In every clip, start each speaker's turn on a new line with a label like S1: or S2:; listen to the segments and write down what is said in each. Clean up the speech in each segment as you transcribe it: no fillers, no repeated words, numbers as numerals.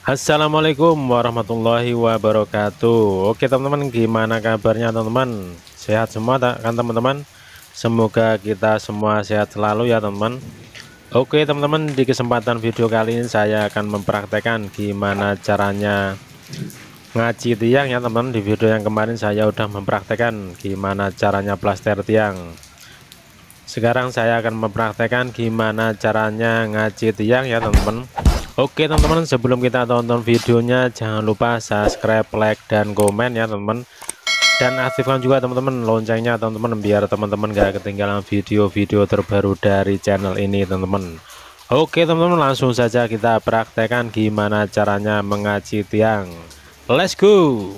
S1: Assalamualaikum warahmatullahi wabarakatuh. Oke teman-teman, gimana kabarnya teman-teman? Sehat semua kan teman-teman? Semoga kita semua sehat selalu ya teman-teman. Oke teman-teman, di kesempatan video kali ini saya akan mempraktekkan gimana caranya ngaci tiang ya teman-teman. Di video yang kemarin saya udah mempraktekkan gimana caranya plaster tiang. Sekarang saya akan mempraktekkan gimana caranya ngaci tiang ya teman-teman. Oke teman-teman, sebelum kita tonton videonya jangan lupa subscribe, like, dan komen ya teman-teman. Dan aktifkan juga teman-teman loncengnya teman-teman, biar teman-teman gak ketinggalan video-video terbaru dari channel ini teman-teman. Oke teman-teman, langsung saja kita praktekkan gimana caranya mengaci tiang. Let's go.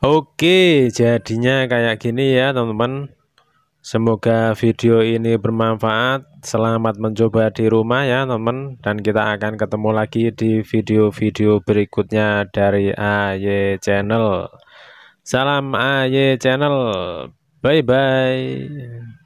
S1: Oke, jadinya kayak gini ya teman-teman. Semoga video ini bermanfaat. Selamat mencoba di rumah ya teman, dan kita akan ketemu lagi di video-video berikutnya dari Ayee channel. Salam Ayee channel. Bye bye.